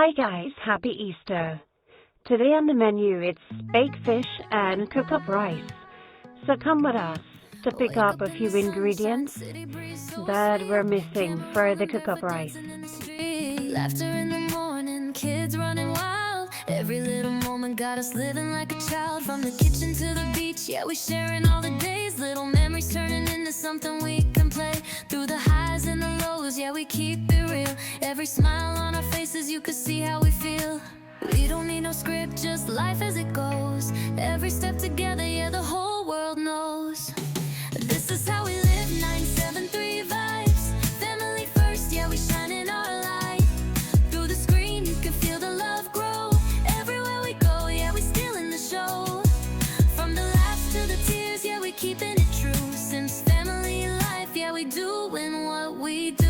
Hi guys, happy Easter. Today on the menu it's baked fish and cook up rice. So come with us to pick up a few ingredients that we're missing for the cook up rice. Laughter in the morning, kids running wild. Every little moment got us living like a child. From the kitchen to the beach, yeah, we sharing all the days. Little memories turning into something we can play. Through the highs and the lows, yeah, we keep it real. Every smile on our faces, you could see how we feel. We don't need no script, just life as it goes. Every step together, yeah, the whole world knows. This is how we live, 973 vibes. Family first, yeah, we shining our light. Through the screen, you can feel the love grow. Everywhere we go, yeah, we still in the show. From the laughs to the tears, yeah, we keeping it true. Since family life, yeah, we doing what we do.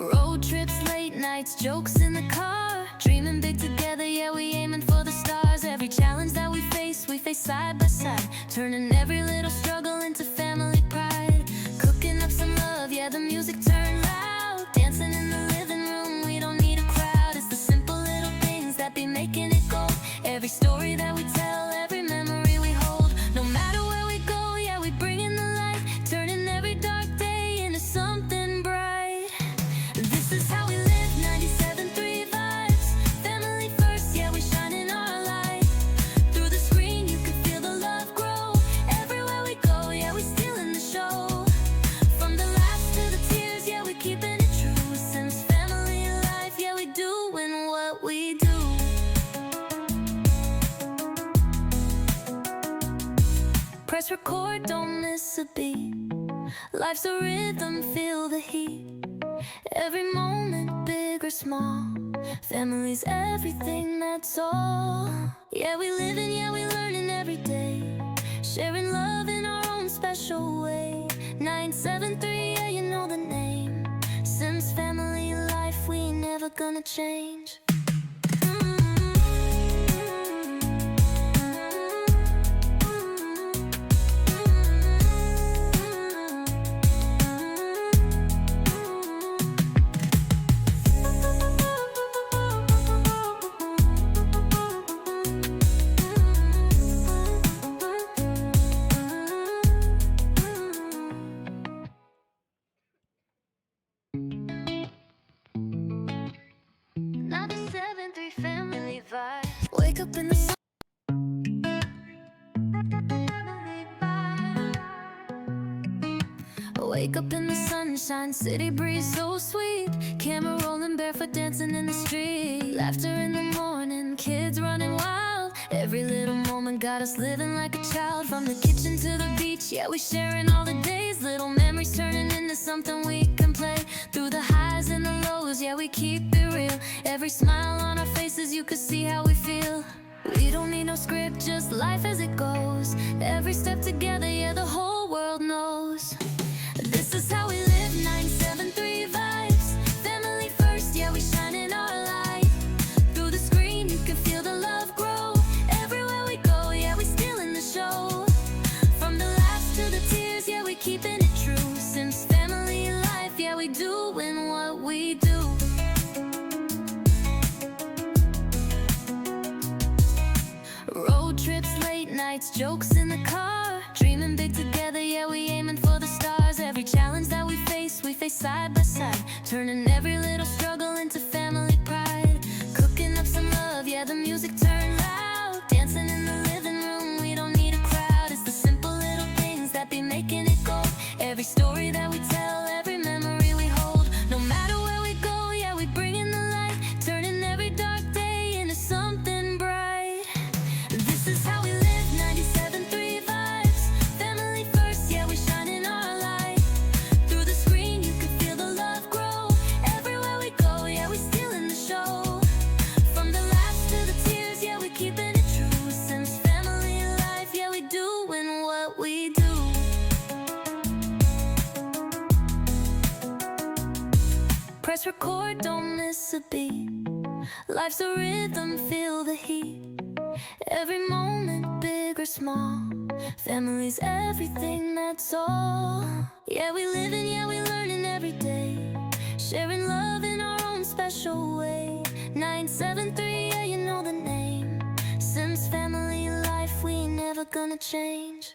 Road trips, late nights, jokes in the car. Dreaming big together, yeah, we aiming for the stars. Every challenge that we face side by side. Turning every little struggle into family pride. Cooking up some love, yeah, the music turned loud. Dancing in the living room, we don't need a crowd. It's the simple little things that be making it gold. Every story that we tell, every memory we hold. No matter where we go, yeah, we bring in the light. Turning every dark day into something bright. This is how we live, 97.3 vibes. Family first, yeah, we shining our light. Through the screen, you can feel the love grow. Everywhere we go, yeah, we still in the show. From the laughs to the tears, yeah, we keeping it true. Since family life, yeah, we doing what we do. Press record, don't miss a beat. Life's a rhythm, feel the heat. Every moment, big or small, family's everything, that's all. Yeah, we living, yeah, we learning every day. Sharing love in our own special way. 973, yeah, you know the name. Since family life, we ain't never gonna change. Not a 7-3 family vibe. Wake up in the sun. Wake up in the sunshine, city breeze so sweet. Camera rolling, barefoot dancing in the street. Laughter in the morning, kids running wild. Every little moment got us living like a child. From the kitchen to the beach, yeah, we sharing all the days. Little memories turning into something we can play. Through the highs and the lows, yeah, we keep it real. Every smile on our faces, you could see how we feel. We don't need no script, just life as it goes. Every step together, yeah, the whole world knows. This is how we live, 973 vibes. Family first, yeah, we shining our light. Through the screen, you can feel the love grow. Everywhere we go, yeah, we still in the show. From the laughs to the tears, yeah, we keeping it true. Since family life, yeah, we doing what we do. Road trips, late nights, jokes in the car. Dreaming big together, yeah, we aiming for the stars. Every challenge that we face side by side. Turning every little struggle into family pride. Cooking up some love, yeah, the music turned loud. Dancing in the living room, we don't need a crowd. It's the simple little things that be making it gold. Every story that we tell, every memory we hold. No matter where we go, yeah, we bring in the light. Turning every dark day into something bright. This is how we live, 97.3 vibes. Family first, yeah, we shining our light. Through the screen, you can feel the love grow. Everywhere we go, yeah, we still in the show. From the laughs to the tears, yeah, we keeping it true. Since family life, yeah, we doing what we do. Press record, don't miss a beat. Life's a rhythm, feel the heat. Every moment, big or small, Family's everything, that's all. Yeah, we living, yeah, we learning every day, sharing love in our own special way. 973, yeah, you know the name. Sims family life, we ain't never gonna change.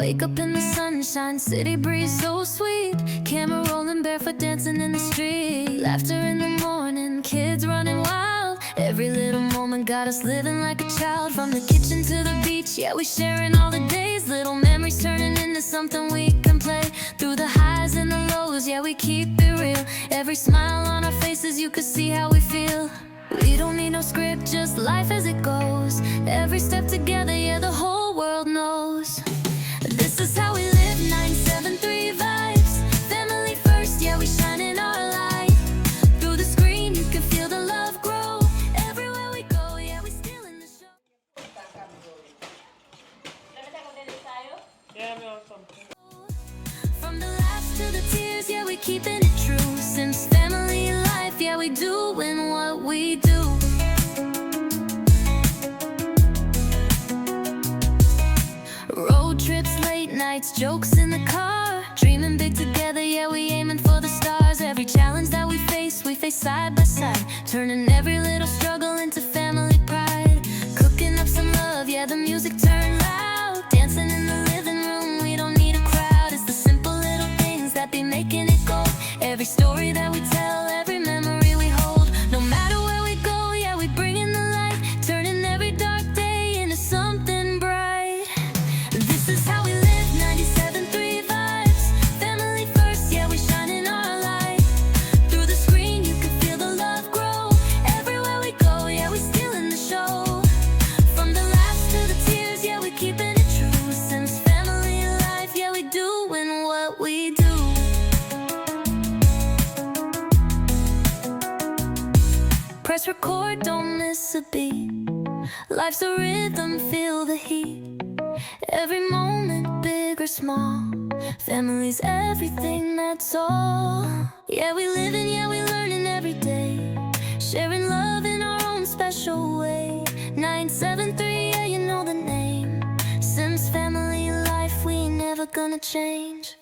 Wake up in the sunshine, city breeze so sweet. Camera rolling, barefoot dancing in the street. Laughter in the morning, kids running wild. Every little moment got us living like a child. From the kitchen to the beach, yeah, we sharing all the days. Little memories turning into something we can play. Through the highs and the lows, yeah, we keep it real. Every smile on our faces, you could see how we feel. We don't need no script, just life as it goes. Every step together, yeah, the whole world knows. This is how we live, 973 vibes. Family first, yeah, we shining our light. Through the screen, you can feel the love grow. Everywhere we go, yeah, we still in the show. From the laughs to the tears, yeah, we keeping it true. Since family life, yeah, we doing what we do. Road trips, late nights, jokes in the car. Dreaming big together, yeah, we aiming for the stars. Every challenge that we face side by side. Turning every little struggle into family pride. Cooking up some love, yeah, the music turned loud. Dancing in the living room, we don't need a crowd. It's the simple little things that be making it gold. Every story that we tell, every memory we hold. No matter where we go, yeah, we bring in the light. Turning every dark day into something bright. This is how we live, 97.3 vibes. Family first, yeah, we shining our light. Through the screen, you can feel the love grow. Everywhere we go, yeah, we still in the show. From the laughs to the tears, yeah, we keeping it true. Since family life, yeah, we doing what we do. Press record, don't miss a beat. Life's a rhythm, feel the heat. Every moment, big or small. Family's everything, that's all. Yeah, we living, yeah, we learning every day. Sharing love in our own special way. 973, yeah, you know the name. Sims family life, we ain't never gonna change.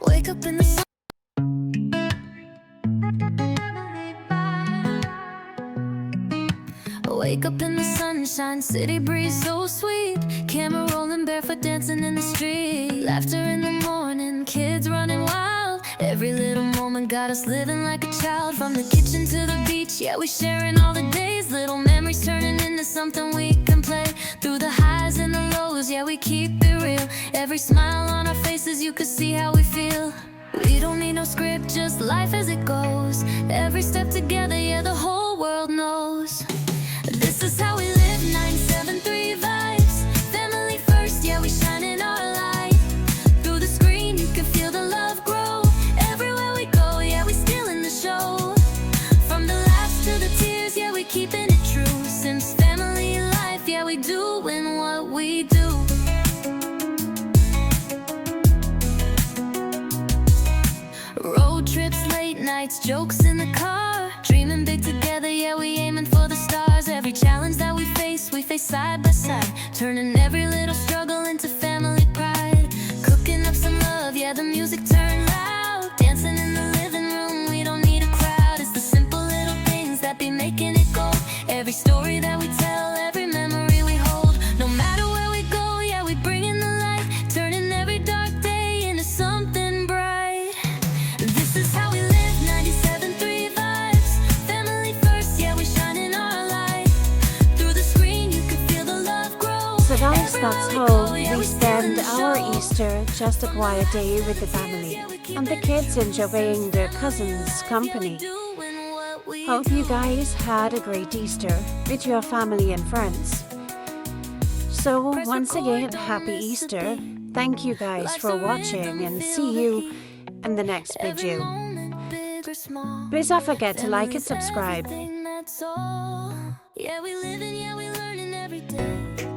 Wake up in the sun. Wake up in the sunshine, city breeze so sweet. Camera rolling, barefoot dancing in the street. Laughter in the morning, kids running wild. Every little moment got us living like a child. From the kitchen to the beach, yeah, we sharing all the days. Little memories turning into something we can play. Through the highs and the lows, yeah, we keep it real. Every smile on our faces, you could see how we feel. We don't need no script, just life as it goes. Every step together, yeah, the whole world knows. This is how we live, 973 vibes. Family first, yeah, we shining our light. Through the screen, you can feel the love grow. Everywhere we go, yeah, we still in the show. From the laughs to the tears, yeah, we keeping it true. Since family life, yeah, we doing what we do. Road trips, late nights, jokes in the car. Dreaming big together, yeah, we aiming for the stars. Every challenge that we face side by side. Turning every little struggle into family pride. Cooking up some love, yeah, the music turned loud. Dancing in the living room, we don't need a crowd. It's the simple little things that be making it gold. Every story that we tell, every memory we hold. No matter where we go, yeah, we bring in the light. Turning every dark day into something bright. This is how we live, 97.3 vibes. Family first, yeah, we shining our light. Through the screen, you can feel the love grow. So guys, that's how we spend our Easter, just a quiet day with the family. And the kids enjoying their cousins' company. Hope you guys had a great Easter with your family and friends. So once again, happy Easter. Thank you guys for watching and see you in the next video. Please don't forget to like and subscribe. Yeah, we living, yeah, we learning every day.